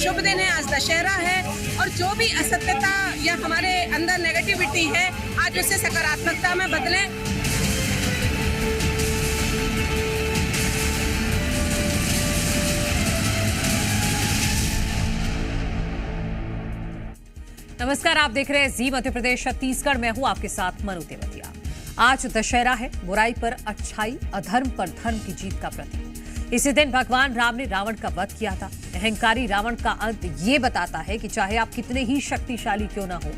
शुभ दिन है, आज दशहरा है और जो भी असत्यता या हमारे अंदर नेगेटिविटी है, आज उसे सकारात्मकता में बदलें। नमस्कार, आप देख रहे हैं जी मध्य प्रदेश छत्तीसगढ़। मैं हूं आपके साथ मनु तेवतिया। आज दशहरा है, बुराई पर अच्छाई, अधर्म पर धर्म की जीत का प्रतीक। इसी दिन भगवान राम ने रावण का वध किया था। अहंकारी रावण का अंत ये बताता है कि चाहे आप कितने ही शक्तिशाली क्यों ना हो,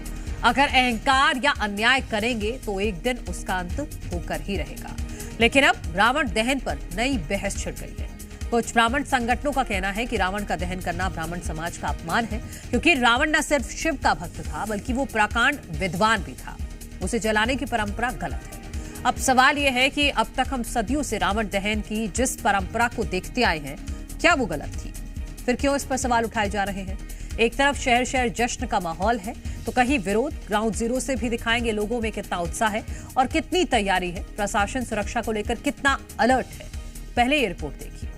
अगर अहंकार या अन्याय करेंगे तो एक दिन उसका अंत होकर ही रहेगा। लेकिन अब रावण दहन पर नई बहस छिड़ गई है। कुछ ब्राह्मण संगठनों का कहना है कि रावण का दहन करना ब्राह्मण समाज का अपमान है, क्योंकि रावण न सिर्फ शिव का भक्त था बल्कि वो प्रकांड विद्वान भी था। उसे जलाने की परंपरा गलत है। अब सवाल यह है कि अब तक हम सदियों से रावण दहन की जिस परंपरा को देखते आए हैं, क्या वो गलत थी? फिर क्यों इस पर सवाल उठाए जा रहे हैं? एक तरफ शहर शहर जश्न का माहौल है तो कहीं विरोध। ग्राउंड जीरो से भी दिखाएंगे लोगों में कितना उत्साह है और कितनी तैयारी है। प्रशासन सुरक्षा को लेकर कितना अलर्ट है। पहले ये रिपोर्ट देखिए।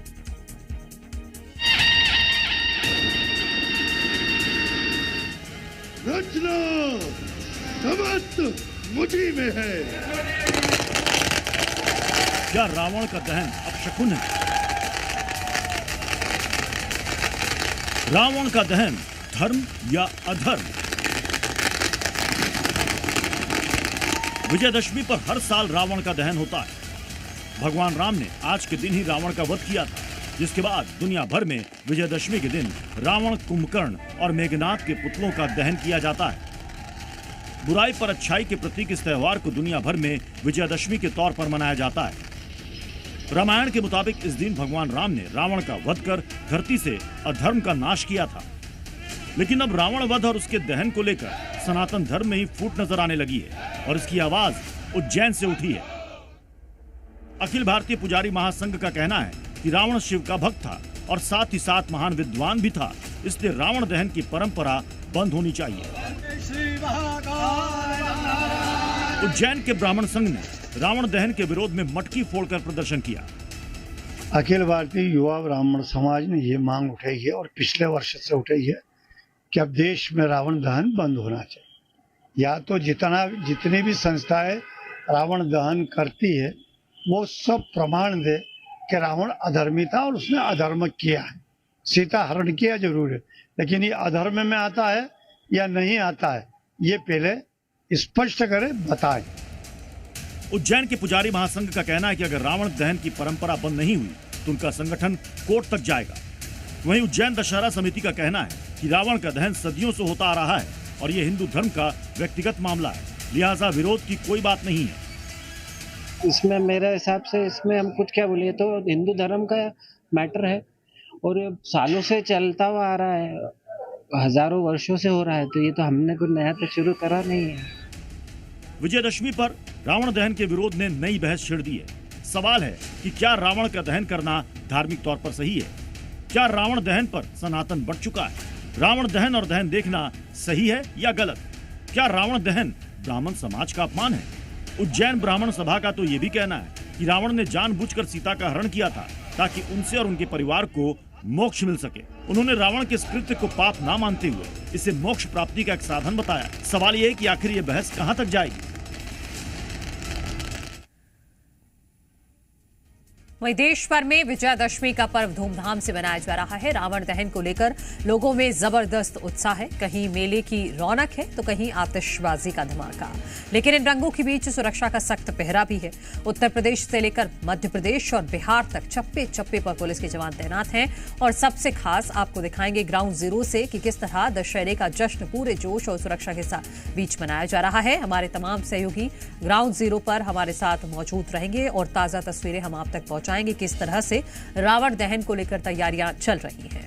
रचना समस्त मुझी में है। क्या रावण का दहन अपशकुन है? रावण का दहन धर्म या अधर्म? विजयदशमी पर हर साल रावण का दहन होता है। भगवान राम ने आज के दिन ही रावण का वध किया था, जिसके बाद दुनिया भर में विजयदशमी के दिन रावण, कुंभकर्ण और मेघनाथ के पुतलों का दहन किया जाता है। बुराई पर अच्छाई के प्रतीक इस त्योहार को दुनिया भर में विजयदशमी के तौर पर मनाया जाता है। रामायण के मुताबिक इस दिन भगवान राम ने रावण का वध कर धरती से अधर्म का नाश किया था। लेकिन अब रावण वध और उसके दहन को लेकर सनातन धर्म में ही फूट नजर आने लगी है और इसकी आवाज उज्जैन से उठी है। अखिल भारतीय पुजारी महासंघ का कहना है कि रावण शिव का भक्त था और साथ ही साथ महान विद्वान भी था, इसलिए रावण दहन की परंपरा बंद होनी चाहिए। उज्जैन के ब्राह्मण संघ ने रावण दहन के विरोध में मटकी फोड़कर प्रदर्शन किया। अखिल भारतीय युवा ब्राह्मण समाज ने ये मांग उठाई है और पिछले वर्ष से उठाई है कि अब देश में रावण दहन बंद होना चाहिए। या तो जितनी भी संस्थाएं रावण दहन करती है वो सब प्रमाण दे कि रावण अधर्मी था और उसने अधर्म किया है। सीता हरण किया जरूर है, लेकिन ये अधर्म में आता है या नहीं आता है, ये पहले स्पष्ट करे, बताए। उज्जैन के पुजारी महासंघ का कहना है कि अगर रावण दहन की परंपरा बंद नहीं हुई तो उनका संगठन कोर्ट तक जाएगा। वहीं उज्जैन दशहरा समिति का कहना है कि रावण का दहन सदियों से होता आ रहा है और यह हिंदू धर्म का व्यक्तिगत मामला है, लिहाजा विरोध की कोई बात नहीं है। इसमें मेरे हिसाब से इसमें हम कुछ क्या बोलिए, तो हिंदू धर्म का मैटर है और ये सालों से चलता हुआ आ रहा है, हजारों वर्षों से हो रहा है, तो ये तो हमने कुछ नया तो शुरू करा नहीं है। विजयदशमी पर रावण दहन के विरोध ने नई बहस छेड़ दी है। सवाल है कि क्या रावण का दहन करना धार्मिक तौर पर सही है? क्या रावण दहन पर सनातन बढ़ चुका है? रावण दहन और दहन देखना सही है या गलत? क्या रावण दहन ब्राह्मण समाज का अपमान है? उज्जैन ब्राह्मण सभा का तो ये भी कहना है कि रावण ने जानबूझकर सीता का हरण किया था ताकि उनसे और उनके परिवार को मोक्ष मिल सके। उन्होंने रावण के इस कृत्य को पाप ना मानते हुए इसे मोक्ष प्राप्ति का एक साधन बताया। सवाल यह है कि आखिर ये बहस कहां तक जाएगी? वहीं देश भर में विजयादशमी का पर्व धूमधाम से मनाया जा रहा है। रावण दहन को लेकर लोगों में जबरदस्त उत्साह है। कहीं मेले की रौनक है तो कहीं आतिशबाजी का धमाका। लेकिन इन रंगों के बीच सुरक्षा का सख्त पहरा भी है। उत्तर प्रदेश से लेकर मध्य प्रदेश और बिहार तक चप्पे चप्पे पर पुलिस के जवान तैनात हैं। और सबसे खास आपको दिखाएंगे ग्राउंड जीरो से कि किस तरह दशहरे का जश्न पूरे जोश और सुरक्षा के साथ बीच मनाया जा रहा है। हमारे तमाम सहयोगी ग्राउंड जीरो पर हमारे साथ मौजूद रहेंगे और ताजा तस्वीरें हम आप तक पहुंचाएंगे किस तरह से रावण दहन को लेकर तैयारियां चल रही हैं।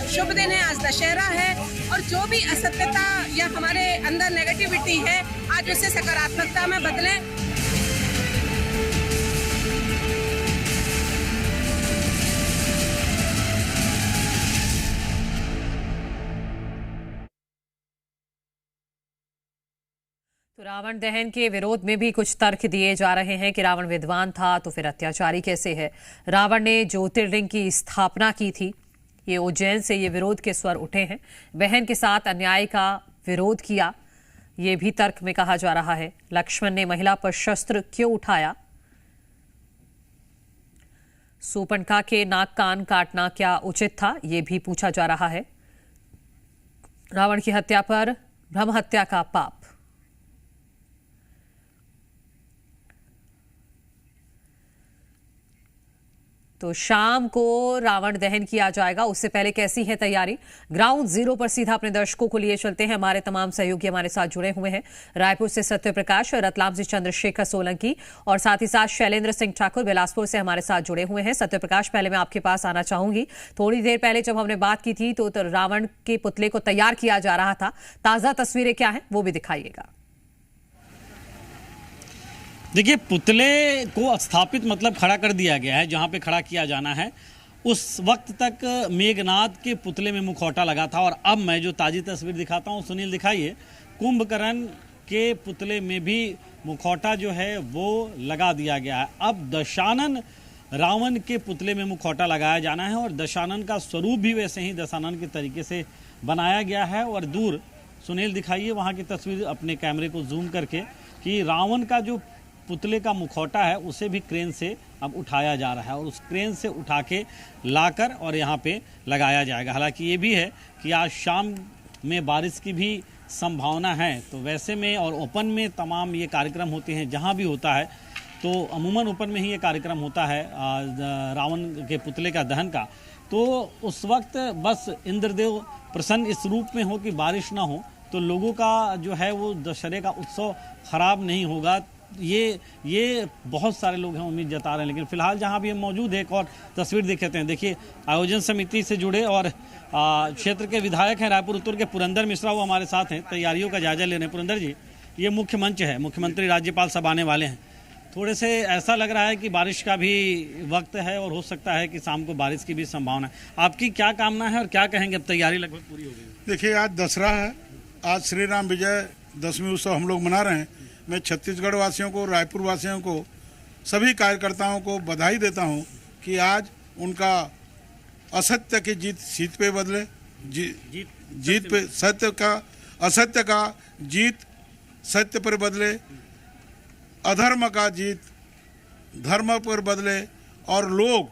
शुभ दिन है, आज दशहरा है और जो भी असत्यता या हमारे अंदर नेगेटिविटी है, आज उसे सकारात्मकता में बदलें। तो रावण दहन के विरोध में भी कुछ तर्क दिए जा रहे हैं कि रावण विद्वान था तो फिर अत्याचारी कैसे है। रावण ने ज्योतिर्लिंग की स्थापना की थी, ये उज्जैन से ये विरोध के स्वर उठे हैं। बहन के साथ अन्याय का विरोध किया, ये भी तर्क में कहा जा रहा है। लक्ष्मण ने महिला पर शस्त्र क्यों उठाया? सूर्पणखा के नाक कान काटना क्या उचित था, ये भी पूछा जा रहा है। रावण की हत्या पर ब्रह्म हत्या का पाप। तो शाम को रावण दहन किया जाएगा, उससे पहले कैसी है तैयारी? ग्राउंड जीरो पर सीधा अपने दर्शकों को लिए चलते हैं। हमारे तमाम सहयोगी हमारे साथ जुड़े हुए हैं। रायपुर से सत्य प्रकाश, रतलाम से चंद्रशेखर सोलंकी और साथ ही साथ शैलेंद्र सिंह ठाकुर बिलासपुर से हमारे साथ जुड़े हुए हैं। सत्य प्रकाश, पहले मैं आपके पास आना चाहूंगी। थोड़ी देर पहले जब हमने बात की थी तो रावण के पुतले को तैयार किया जा रहा था, ताजा तस्वीरें क्या है वो भी दिखाइएगा। देखिए, पुतले को स्थापित मतलब खड़ा कर दिया गया है जहां पे खड़ा किया जाना है। उस वक्त तक मेघनाद के पुतले में मुखौटा लगा था और अब मैं जो ताज़ी तस्वीर दिखाता हूं, सुनील दिखाइए, कुंभकर्ण के पुतले में भी मुखौटा जो है वो लगा दिया गया है। अब दशानन रावण के पुतले में मुखौटा लगाया जाना है और दशानन का स्वरूप भी वैसे ही दशानन के तरीके से बनाया गया है। और दूर सुनील दिखाइए वहाँ की तस्वीर अपने कैमरे को जूम करके कि रावण का जो पुतले का मुखौटा है उसे भी क्रेन से अब उठाया जा रहा है और उस क्रेन से उठा के लाकर और यहाँ पे लगाया जाएगा। हालांकि ये भी है कि आज शाम में बारिश की भी संभावना है, तो वैसे में और ओपन में तमाम ये कार्यक्रम होते हैं। जहाँ भी होता है तो अमूमन ओपन में ही ये कार्यक्रम होता है रावण के पुतले का दहन का। तो उस वक्त बस इंद्रदेव प्रसन्न इस रूप में हो कि बारिश ना हो तो लोगों का जो है वो दशहरे का उत्सव खराब नहीं होगा। ये बहुत सारे लोग हैं उम्मीद जता रहे हैं। लेकिन फिलहाल जहां भी हम मौजूद हैं एक और तस्वीर दिखाते हैं। देखिए, आयोजन समिति से जुड़े और क्षेत्र के विधायक हैं रायपुर उत्तर के पुरंदर मिश्रा, वो हमारे साथ हैं, तैयारियों का जायजा ले रहे हैं। पुरंदर जी, ये मुख्य मंच है, मुख्यमंत्री राज्यपाल सब आने वाले हैं। थोड़े से ऐसा लग रहा है कि बारिश का भी वक्त है और हो सकता है कि शाम को बारिश की भी संभावना है। आपकी क्या कामना है और क्या कहेंगे? अब तैयारी लगभग पूरी हो गई। देखिए, आज दसरा है, आज श्री राम विजय दशमी उत्सव हम लोग मना रहे हैं। मैं छत्तीसगढ़ वासियों को, रायपुर वासियों को, सभी कार्यकर्ताओं को बधाई देता हूं कि आज उनका असत्य की जीत सत्य पे बदले, जीत पे सत्य का, असत्य का जीत सत्य पर बदले, अधर्म का जीत धर्म पर बदले और लोग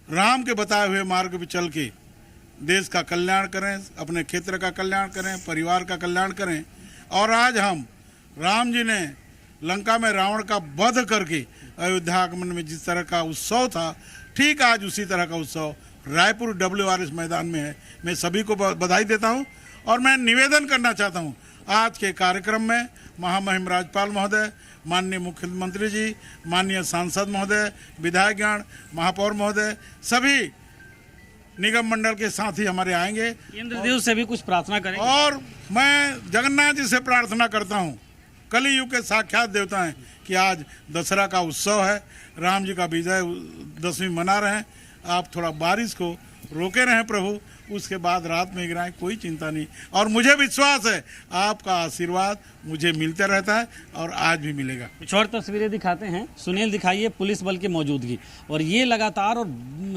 राम के बताए हुए मार्ग पर चल के देश का कल्याण करें, अपने क्षेत्र का कल्याण करें, परिवार का कल्याण करें। और आज हम राम जी ने लंका में रावण का वध करके अयोध्या आगमन में जिस तरह का उत्सव था, ठीक आज उसी तरह का उत्सव रायपुर WRS मैदान में है। मैं सभी को बधाई देता हूं और मैं निवेदन करना चाहता हूं, आज के कार्यक्रम में महामहिम राज्यपाल महोदय, माननीय मुख्यमंत्री जी, माननीय सांसद महोदय, विधायकगण, महापौर महोदय, सभी निगम मंडल के साथ ही हमारे आएंगे। इंद्रदेव से भी कुछ प्रार्थना करेंगे और मैं जगन्नाथ जी से प्रार्थना करता हूं, कलियुग के साक्षात देवता हैं, कि आज दशहरा का उत्सव है, राम जी का विजय दशमी मना रहे हैं। आप थोड़ा बारिश को रोके रहें प्रभु, उसके बाद रात में गिराएं, कोई चिंता नहीं। और मुझे विश्वास है आपका आशीर्वाद मुझे मिलते रहता है और आज भी मिलेगा। कुछ और तस्वीरें दिखाते हैं। सुनील दिखाइए पुलिस बल की मौजूदगी, और ये लगातार और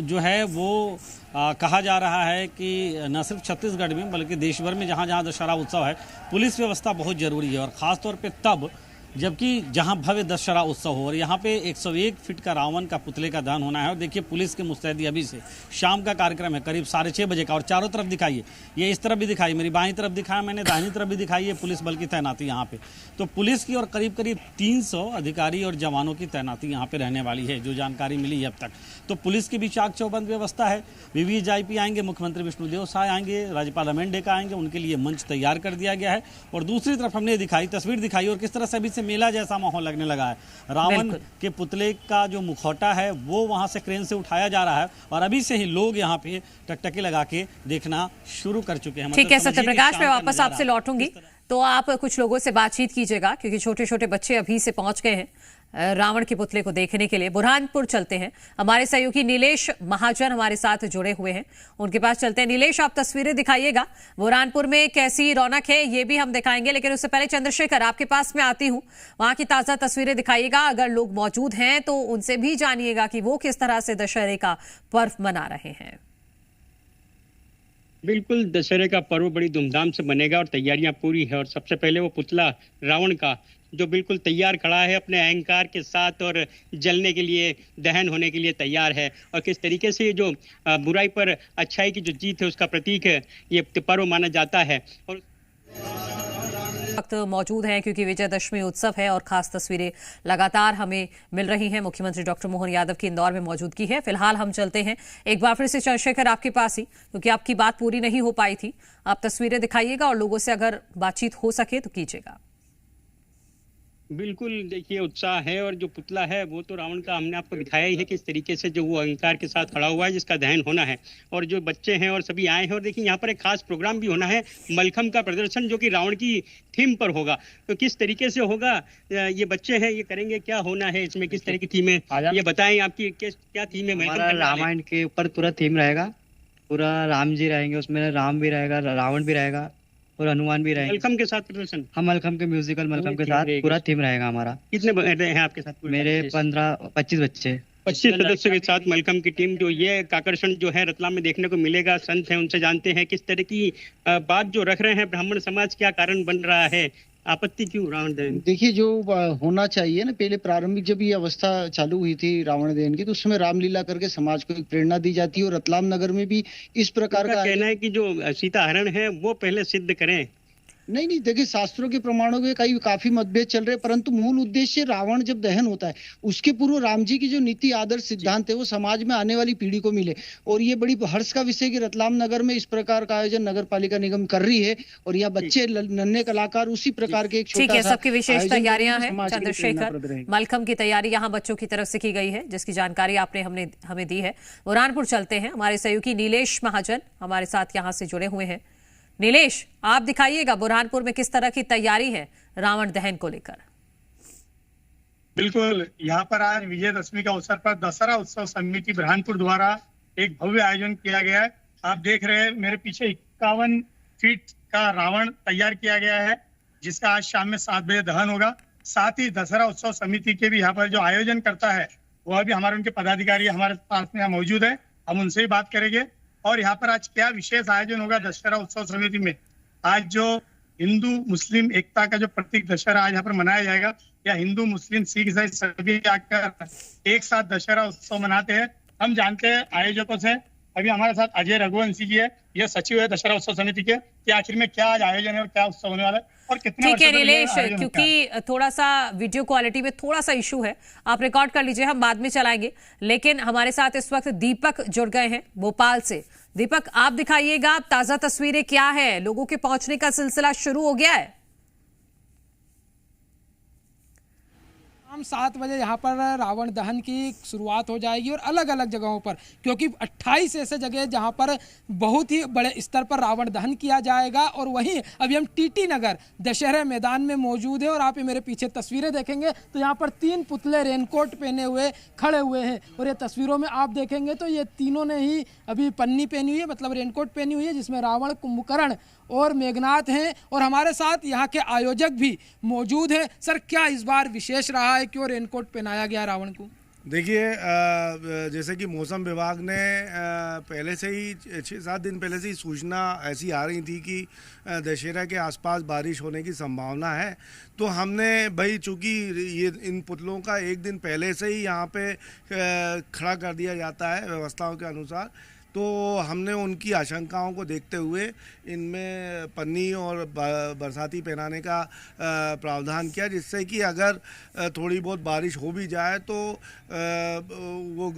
जो है वो कहा जा रहा है कि न सिर्फ छत्तीसगढ़ में बल्कि देश भर में जहाँ जहाँ दशहरा उत्सव है पुलिस व्यवस्था बहुत जरूरी है, और ख़ासतौर पे तब जबकि जहां भव्य दशहरा उत्सव हो। और यहाँ पे 101 फीट का रावण का पुतले का दहन होना है। और देखिए, पुलिस की मुस्तैदी अभी से, शाम का कार्यक्रम है करीब 6:30 बजे का। और चारों तरफ दिखाइए, ये इस तरफ भी दिखाई, मेरी बाईं तरफ दिखाया मैंने, दाहिनी तरफ भी दिखाई है पुलिस बल की तैनाती यहाँ पे। तो पुलिस की और करीब 300 अधिकारी और जवानों की तैनाती यहाँ पे रहने वाली है, जो जानकारी मिली है अब तक। तो पुलिस की भी चाक चौबंद व्यवस्था है। VVIP आएंगे, मुख्यमंत्री विष्णुदेव साय आएंगे, राज्यपाल अमेंडे का आएंगे, उनके लिए मंच तैयार कर दिया गया है। और दूसरी तरफ हमने दिखाई तस्वीर दिखाई और किस तरह से अभी से मेला जैसा माहौल लगने लगा है। रावण के पुतले का जो मुखौटा है वो वहां से क्रेन से उठाया जा रहा है और अभी से ही लोग यहाँ पे टकटकी लगा के देखना शुरू कर चुके हैं। ठीक है सत्य प्रकाश, मैं वापस आपसे लौटूंगी तो आप कुछ लोगों से बातचीत कीजिएगा, क्योंकि छोटे छोटे बच्चे अभी से पहुंच गए हैं रावण के पुतले को देखने के लिए बुरहानपुर चलते हैं। हमारे सहयोगी नीलेश महाजन हमारे साथ जुड़े हुए हैं, उनके पास चलते हैं। नीलेश, आप तस्वीरें दिखाइएगा, बुरहानपुर में कैसी रौनक है ये भी हम दिखाएंगे, लेकिन उससे पहले चंद्रशेखर आपके पास मैं आती हूँ, वहां की ताजा तस्वीरें दिखाइएगा। अगर लोग मौजूद हैं तो उनसे भी जानिएगा कि वो किस तरह से दशहरे का पर्व मना रहे हैं। बिल्कुल, दशहरे का पर्व बड़ी धूमधाम से बनेगा और तैयारियां पूरी है। और सबसे पहले वो पुतला रावण का जो बिल्कुल तैयार खड़ा है अपने अहंकार के साथ और जलने के लिए, दहन होने के लिए तैयार है। और किस तरीके से ये जो बुराई पर अच्छाई की जो जीत है उसका प्रतीक है, ये पर्व माना जाता है। और वक्त मौजूद हैं क्योंकि विजयदशमी उत्सव है और खास तस्वीरें लगातार हमें मिल रही हैं। मुख्यमंत्री डॉक्टर मोहन यादव की इंदौर में मौजूदगी है। फिलहाल हम चलते हैं एक बार फिर से चंद्रशेखर आपके पास ही, क्योंकि आपकी बात पूरी नहीं हो पाई थी। आप तस्वीरें दिखाइएगा और लोगों से अगर बातचीत हो सके तो कीजिएगा। बिल्कुल, देखिए उत्साह है और जो पुतला है वो तो रावण का हमने आपको दिखाया ही है किस तरीके से जो वो अहंकार के साथ खड़ा हुआ है, जिसका दहन होना है। और जो बच्चे हैं और सभी आए हैं, और देखिए यहाँ पर एक खास प्रोग्राम भी होना है, मलखम का प्रदर्शन, जो कि रावण की थीम पर होगा। तो किस तरीके से होगा, ये बच्चे हैं, ये करेंगे, क्या होना है इसमें, किस तरह की थीम है, ये बताएं। आपकी क्या थीम है? हमारा रामायण के ऊपर पूरा थीम रहेगा, पूरा राम जी रहेंगे उसमें, राम भी रहेगा, रावण भी रहेगा और हनुमान भी रहेंगे। मलखम के साथ प्रदर्शन? हम मलखम के म्यूजिकल मलखम के साथ पूरा थीम रहेगा हमारा। कितने हैं आपके साथ? मेरे 15-25 बच्चे। 25 सदस्यों के साथ मलखम की टीम। जो ये आकर्षण जो है रतलाम में देखने को मिलेगा, संत हैं उनसे जानते हैं किस तरह की बात जो रख रहे हैं ब्राह्मण समाज, क्या कारण बन रहा है, आपत्ति क्यों रावण दहन? देखिए, जो होना चाहिए ना, पहले प्रारंभिक जब ये अवस्था चालू हुई थी रावण दहन की, तो उस समय रामलीला करके समाज को एक प्रेरणा दी जाती है। और रतलाम नगर में भी इस प्रकार का कहना है कि जो सीता हरण है वो पहले सिद्ध करें। नहीं, देखिए शास्त्रों के प्रमाणों में काफी मतभेद चल रहे हैं, परंतु मूल उद्देश्य रावण जब दहन होता है उसके पूर्व राम जी की जो नीति आदर्श सिद्धांत है वो समाज में आने वाली पीढ़ी को मिले। और ये बड़ी हर्ष का विषय कि रतलाम नगर में इस प्रकार का आयोजन नगर पालिका निगम कर रही है और यहाँ बच्चे नन्हे कलाकार उसी प्रकार के एक ठीक है, सबकी विशेष तैयारियां हैं। चंद्रशेखर, मलखम की तैयारी यहाँ बच्चों की तरफ से की गई है, जिसकी जानकारी आपने हमें दी है। बुरहानपुर चलते हैं, हमारे सहयोगी नीलेश महाजन हमारे साथ यहाँ से जुड़े हुए हैं। नीलेश, आप दिखाइएगा बुरहानपुर में किस तरह की तैयारी है रावण दहन को लेकर। बिल्कुल, यहाँ पर आज विजयदशमी का अवसर पर दशहरा उत्सव समिति बुरहानपुर द्वारा एक भव्य आयोजन किया गया है। आप देख रहे हैं मेरे पीछे 51 फीट का रावण तैयार किया गया है, जिसका आज शाम में 7 बजे दहन होगा। साथ ही दशहरा उत्सव समिति के भी यहाँ पर जो आयोजन करता है वह भी हमारे उनके पदाधिकारी हमारे पास में मौजूद है, हम उनसे ही बात करेंगे। और यहाँ पर आज क्या विशेष आयोजन होगा दशहरा उत्सव समिति में, आज जो हिंदू मुस्लिम एकता का जो प्रतीक दशहरा आज यहाँ पर मनाया जाएगा, या हिंदू मुस्लिम सिख ईसाई सभी आकर एक साथ दशहरा उत्सव मनाते हैं। हम जानते हैं आयोजकों से, अभी हमारे साथ अजय रघुवंशी जी है, ये सचिव है दशहरा उत्सव समिति के, कि आखिर में क्या आज आयोजन है और क्या उत्सव होने वाला है और कितने। ठीक है नीलेश, क्योंकि थोड़ा सा वीडियो क्वालिटी में थोड़ा सा इशू है, आप रिकॉर्ड कर लीजिए, हम बाद में चलाएंगे। लेकिन हमारे साथ इस वक्त दीपक जुड़ गए हैं भोपाल से। दीपक, आप दिखाइएगा ताजा तस्वीरें, क्या है, लोगों के पहुंचने का सिलसिला शुरू हो गया है? शाम 7 बजे यहाँ पर रावण दहन की शुरुआत हो जाएगी और अलग अलग जगहों पर, क्योंकि 28 ऐसे जगह जहाँ पर बहुत ही बड़े स्तर पर रावण दहन किया जाएगा। और वहीं अभी हम टीटी नगर दशहरे मैदान में मौजूद है और आप ये मेरे पीछे तस्वीरें देखेंगे तो यहाँ पर 3 पुतले रेनकोट पहने हुए खड़े हुए हैं। और ये तस्वीरों में आप देखेंगे तो ये तीनों ने ही अभी पन्नी पहनी हुई है, मतलब रेनकोट पहनी हुई है, जिसमें रावण, कुंभकर्ण और मेघनाथ हैं। और हमारे साथ यहाँ के आयोजक भी मौजूद हैं। सर, क्या इस बार विशेष रहा है, क्यों रेनकोट पहनाया गया रावण को? देखिए, जैसे कि मौसम विभाग ने पहले से ही 6-7 दिन पहले से ही सूचना ऐसी आ रही थी कि दशहरा के आसपास बारिश होने की संभावना है, तो हमने भाई चूँकि ये इन पुतलों का एक दिन पहले से ही यहाँ पे खड़ा कर दिया जाता है व्यवस्थाओं के अनुसार, तो हमने उनकी आशंकाओं को देखते हुए इनमें पन्नी और बरसाती पहनाने का प्रावधान किया, जिससे कि अगर थोड़ी बहुत बारिश हो भी जाए तो वो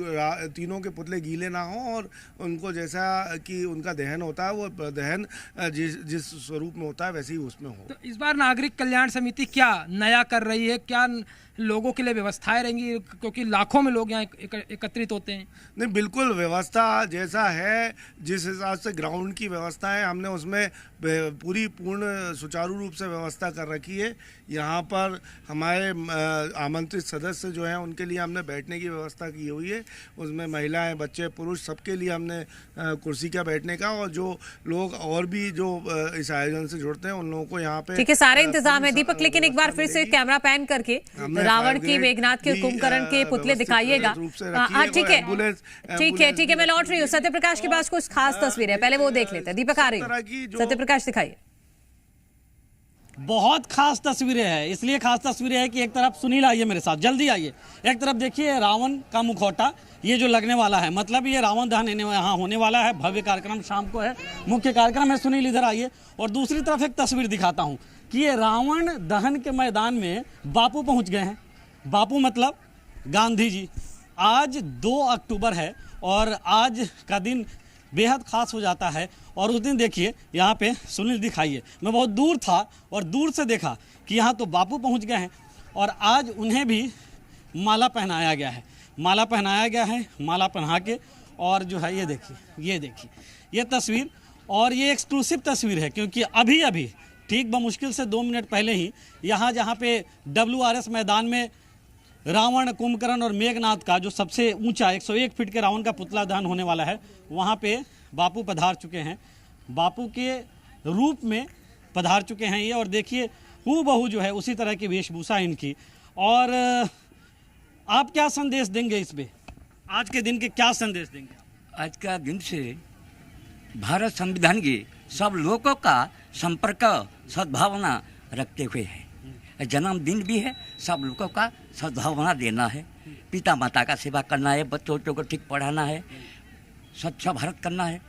तीनों के पुतले गीले ना हों और उनको जैसा कि उनका दहन होता है वो दहन जिस स्वरूप में होता है वैसे ही उसमें हो। तो इस बार नागरिक कल्याण समिति क्या नया कर रही है, क्या लोगों के लिए व्यवस्थाएं रहेंगी, क्योंकि लाखों में लोग यहाँ एकत्रित होते हैं? नहीं, बिल्कुल व्यवस्था जैसा जैसा है, जिस हिसाब से ग्राउंड की व्यवस्था है, हमने उसमें पूर्ण सुचारू रूप से व्यवस्था कर रखी है। यहाँ पर हमारे आमंत्रित सदस्य जो हैं उनके लिए हमने बैठने की व्यवस्था की हुई है। उसमें महिलाएं, बच्चे, पुरुष सबके लिए हमने कुर्सी का बैठने का, और जो लोग और भी जो इस आयोजन से जुड़ते हैं उन लोगों को यहाँ पे ठीक है, सारे इंतजाम है दीपक। लेकिन एक बार फिर से कैमरा पैन करके रावण की, मेघनाथ के, कुंभकर्ण के पुतले दिखाइएगा। हाँ ठीक है, मैं लौट रही हूँ। सत्य प्रकाश के पास कुछ खास तस्वीर है, पहले वो देख लेते हैं। दीपक आ रही हूँ, सत्य प्रकाश दिखाइए। बहुत खास तस्वीरें हैं, इसलिए खास तस्वीरें हैं कि एक तरफ सुनील आइए मेरे साथ, जल्दी आइए। एक तरफ देखिए रावण का मुखौटा, ये जो लगने वाला है, मतलब ये रावण दहन यहाँ होने वाला है। भव्य कार्यक्रम शाम को है, मुख्य कार्यक्रम है। सुनील इधर आइए। और दूसरी तरफ एक तस्वीर दिखाता हूँ कि ये रावण दहन के मैदान में बापू पहुँच गए हैं। बापू मतलब गांधी जी। आज 2 अक्टूबर है और आज का दिन बेहद खास हो जाता है। और उस दिन देखिए यहाँ पे सुनील दिखाइए, मैं बहुत दूर था और दूर से देखा कि यहाँ तो बापू पहुँच गए हैं और आज उन्हें भी माला पहनाया गया है। माला पहनाया गया है, माला पहना के, और जो है ये देखिए ये तस्वीर। और ये एक्सक्लूसिव तस्वीर है क्योंकि अभी अभी ठीक बमुश्किल से 2 मिनट पहले ही यहाँ जहाँ पे WRS मैदान में रावण, कुंभकर्ण और मेघनाथ का जो सबसे ऊंचा 101 फीट के रावण का पुतला दहन होने वाला है, वहाँ पे बापू पधार चुके हैं। बापू के रूप में पधार चुके हैं ये। और देखिए हूबहू जो है उसी तरह की वेशभूषा इनकी। और आप क्या संदेश देंगे इस पे? आज के दिन के क्या संदेश देंगे? आज का दिन से भारत संविधान के सब लोगों का संपर्क, सद्भावना रखते हुए है। जन्मदिन भी है, सब लोगों का सद्भावना देना है, पिता माता का सेवा करना है, बच्चों को ठीक पढ़ाना है, स्वच्छ भारत करना है,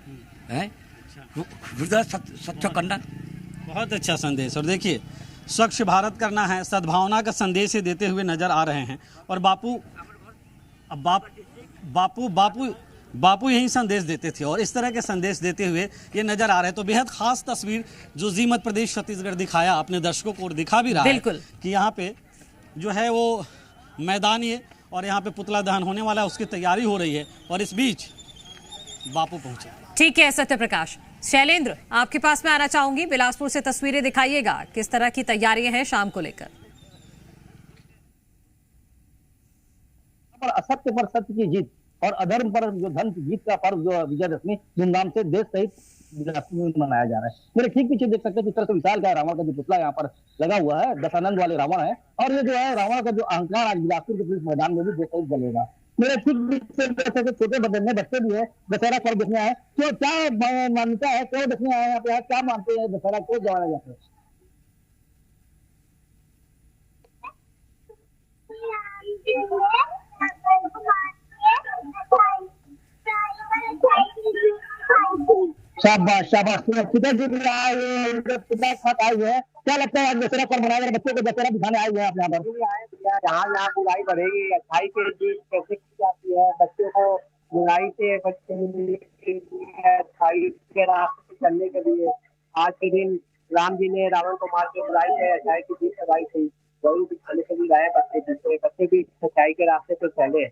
हृदय स्वच्छ करना। बहुत अच्छा संदेश। और देखिए स्वच्छ भारत करना है, सद्भावना का संदेश देते हुए नजर आ रहे हैं। और बापू यही संदेश देते थे और इस तरह के संदेश देते हुए ये नजर आ रहे हैं। तो बेहद खास तस्वीर जो जी मध्य प्रदेश छत्तीसगढ़ दिखाया अपने दर्शकों को, और दिखा भी रहा है कि यहाँ पे जो है वो मैदान है और यहाँ पे पुतला दहन होने वाला है, उसकी तैयारी हो रही है। और इस बीच बापू पहुंचे। ठीक है सत्य प्रकाश। शैलेंद्र, आपके पास मैं आना चाहूंगी। बिलासपुर से तस्वीरें दिखाइएगा, किस तरह की तैयारियां हैं शाम को लेकर। असत्य पर सत्य की जीत और अधर्म पर जो धर्म की जीत का पर्व जो विजयदशमी धूमधाम से देश सहित मनाया जा रहा है। मेरे ठीक पीछे देख सकते हैं किस तरह से विशाल का रावण का जो पुतला यहाँ पर लगा हुआ है, दशानंद वाले रावण है। और ये जो है रावण का जो अहंकार आज बिलासपुर के पुलिस मैदान में भी देश सहित जलेगा। मेरे ठीक पीछे छोटे बदलने बच्चे भी है, दशहरा पर्व देखने आए। क्यों, क्या मान्यता है, क्यों देखने आए यहाँ पे, क्या मानते हैं दशहरा क्यों जवाया जाता है? शाबाश शाबाश, किधर जी आई है? क्या लगता है आज दशहरा पर्व मनाया, बच्चों को दशहरा दिखाने आए हैं आप यहाँ पर? यहाँ बुराई बढ़ेगी, अच्छाई की जीत कैसे की जाती है, बच्चों को बुराई से अच्छाई के रास्ते चलने के लिए आज के दिन राम जी ने रावण को मार के बुराई से अच्छाई की जीत करवाई थी। गौरव भी चले से भी लाए बच्चे भी सच्चाई के रास्ते पे चले।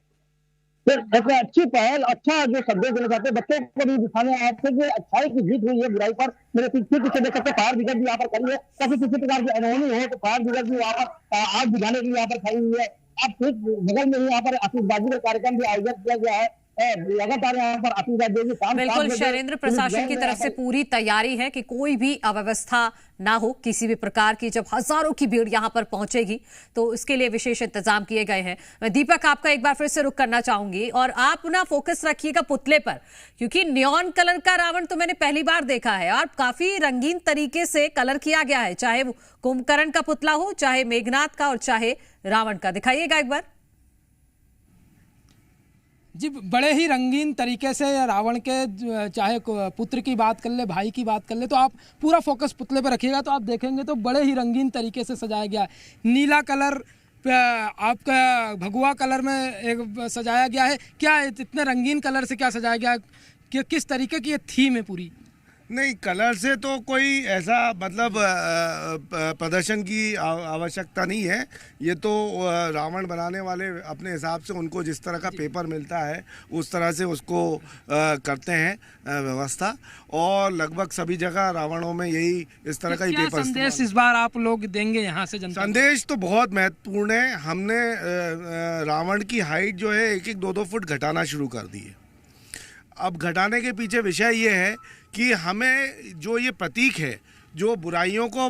फिर एक अच्छी पहल, अच्छा जो संदेश देना चाहते हैं, बच्चों को भी दिखाने आए थे कि अच्छाई की जीत हुई है बुराई पर। मेरे पीछे देख सकते फायर ब्रिगेड भी यहाँ पर खड़ी है, ताकि किसी प्रकार की अनहोनी हो तो फायर ब्रिगेड भी यहाँ पर आग बुझाने के लिए यहाँ पर खड़ी हुई है। अब ठीक बगल में यहाँ पर आतिशबाजी का कार्यक्रम भी आयोजित किया गया है। लगातार यहाँ पर आतिशबाजी। बिल्कुल शैलेंद्र, प्रशासन की तरफ से पूरी तैयारी है कि कोई भी अव्यवस्था ना हो किसी भी प्रकार की। जब हजारों की भीड़ यहाँ पर पहुंचेगी तो इसके लिए विशेष इंतजाम किए गए हैं। मैं दीपक आपका एक बार फिर से रुख करना चाहूंगी और आप ना फोकस रखिएगा पुतले पर, क्योंकि नियॉन कलर का रावण तो मैंने पहली बार देखा है और काफी रंगीन तरीके से कलर किया गया है, चाहे वो कुंभकर्ण का पुतला हो, चाहे मेघनाथ का और चाहे रावण का। दिखाइएगा एक बार जी। बड़े ही रंगीन तरीके से रावण के, चाहे पुत्र की बात कर ले, भाई की बात कर ले, तो आप पूरा फोकस पुतले पर रखिएगा तो आप देखेंगे तो बड़े ही रंगीन तरीके से सजाया गया है। नीला कलर आपका भगवा कलर में एक सजाया गया है। क्या इतने रंगीन कलर से क्या सजाया गया है, कि किस तरीके की ये थीम है पूरी? नहीं, कलर से तो कोई ऐसा मतलब प्रदर्शन की आवश्यकता नहीं है। ये तो रावण बनाने वाले अपने हिसाब से उनको जिस तरह का पेपर मिलता है उस तरह से उसको करते हैं व्यवस्था, और लगभग सभी जगह रावणों में यही इस तरह का ही पेपर। संदेश इस बार आप लोग देंगे यहाँ से जनता? संदेश तो बहुत महत्वपूर्ण है। हमने रावण की हाइट जो है 1-1, 2-2 फुट घटाना शुरू कर दी है। अब घटाने के पीछे विषय ये है कि हमें जो ये प्रतीक है, जो बुराइयों को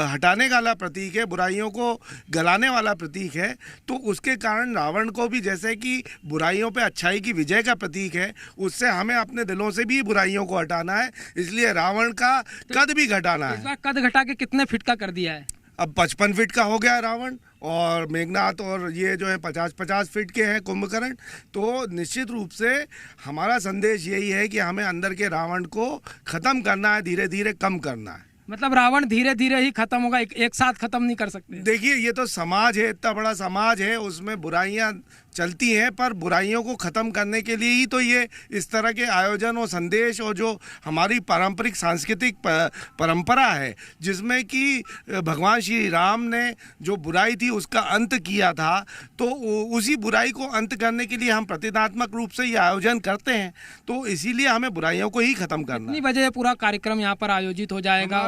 हटाने वाला प्रतीक है, बुराइयों को गलाने वाला प्रतीक है, तो उसके कारण रावण को भी जैसे कि बुराइयों पे अच्छाई की विजय का प्रतीक है, उससे हमें अपने दिलों से भी बुराइयों को हटाना है। इसलिए रावण का कद भी घटाना है। कद घटा के कितने फीट का कर दिया है? अब 55 फीट का हो गया है रावण, और मेघनाथ और ये जो है 50-50 फीट के हैं कुंभकर्ण। तो निश्चित रूप से हमारा संदेश यही है कि हमें अंदर के रावण को ख़त्म करना है, धीरे धीरे कम करना है। मतलब रावण धीरे धीरे ही खत्म होगा, एक साथ खत्म नहीं कर सकते। देखिए, ये तो समाज है, इतना बड़ा समाज है, उसमें बुराइयां चलती हैं, पर बुराइयों को ख़त्म करने के लिए ही तो ये इस तरह के आयोजन और संदेश, और जो हमारी पारंपरिक सांस्कृतिक परंपरा है, जिसमें कि भगवान श्री राम ने जो बुराई थी उसका अंत किया था, तो उसी बुराई को अंत करने के लिए हम प्रतिदात्मक रूप से ये आयोजन करते हैं। तो इसीलिए हमें बुराइयों को ही ख़त्म करना। कितनी बजे पूरा कार्यक्रम यहाँ पर आयोजित हो जाएगा?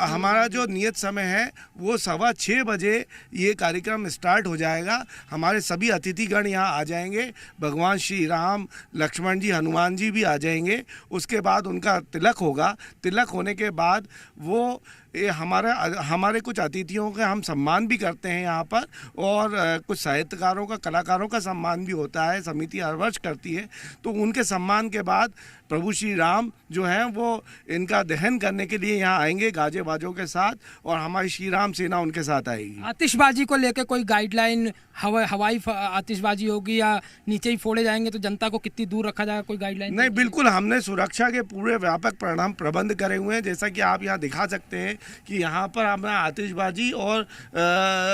हमारा जो नियत समय है वो 6:15 बजे ये कार्यक्रम स्टार्ट हो जाएगा। हमारे सभी अतिथि गण यहाँ आ जाएंगे, भगवान श्री राम, लक्ष्मण जी, हनुमान जी भी आ जाएंगे। उसके बाद उनका तिलक होगा। तिलक होने के बाद वो हमारे कुछ अतिथियों का हम सम्मान भी करते हैं यहाँ पर, और कुछ साहित्यकारों का, कलाकारों का सम्मान भी होता है, समिति हर वर्ष करती है। तो उनके सम्मान के बाद प्रभु श्री राम जो हैं वो इनका दहन करने के लिए यहाँ आएंगे गाजे बाजों के साथ, और हमारी श्री राम सेना उनके साथ आएगी। आतिशबाजी को लेकर कोई गाइडलाइन, हवाई आतिशबाजी होगी या नीचे ही फोड़े जाएंगे, तो जनता को कितनी दूर रखा जाएगा, कोई गाइडलाइन? नहीं, बिल्कुल हमने सुरक्षा के पूरे व्यापक प्रबंध करे हुए हैं। जैसा कि आप यहाँ दिखा सकते हैं कि यहाँ पर हमें आतिशबाजी और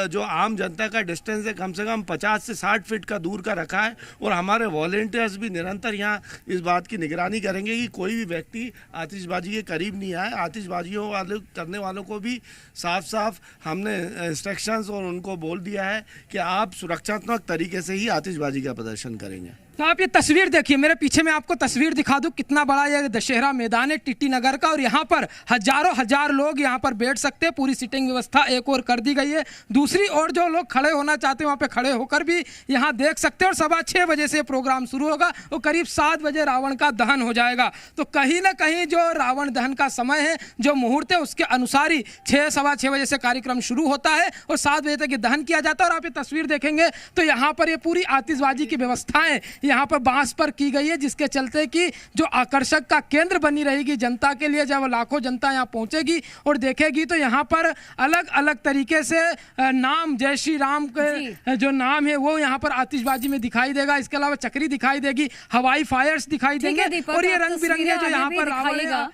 जो आम जनता का डिस्टेंस है कम से कम 50 से 60 फीट का दूर का रखा है, और हमारे वॉलेंटियर्स भी निरंतर यहाँ इस बात की निगरानी करेंगे कि कोई भी व्यक्ति आतिशबाजी के करीब नहीं आए। आतिशबाजियों वाले करने वालों को भी साफ साफ हमने इंस्ट्रक्शंस और उनको बोल दिया है कि आप सुरक्षात्मक तरीके से ही आतिशबाजी का प्रदर्शन करेंगे। तो आप ये तस्वीर देखिए, मेरे पीछे मैं आपको तस्वीर दिखा दूं, कितना बड़ा ये दशहरा मैदान है टीटी नगर का, और यहाँ पर हजारों हजार लोग यहाँ पर बैठ सकते हैं। पूरी सीटिंग व्यवस्था एक और कर दी गई है। दूसरी ओर जो लोग खड़े होना चाहते हैं वहाँ पे खड़े होकर भी यहाँ देख सकते हैं। और 6:15 बजे से प्रोग्राम शुरू होगा और करीब 7 बजे रावण का दहन हो जाएगा। तो कहीं ना कहीं जो रावण दहन का समय है, जो मुहूर्त है, उसके अनुसार ही 6-6:15 बजे से कार्यक्रम शुरू होता है और 7 बजे तक ये दहन किया जाता है। और आप ये तस्वीर देखेंगे तो यहाँ पर ये पूरी आतिशबाजी की व्यवस्थाएं यहाँ पर बांस पर की गई है, जिसके चलते कि जो आकर्षक का केंद्र बनी रहेगी जनता के लिए। जब लाखों जनता यहाँ पहुंचेगी और देखेगी तो यहाँ पर अलग अलग तरीके से नाम, जय श्री राम के जो नाम है वो यहाँ पर आतिशबाजी में दिखाई देगा। इसके अलावा चक्री दिखाई देगी, हवाई फायर्स दिखाई देंगे, और ये रंग बिरंगे जो यहाँ पर रावण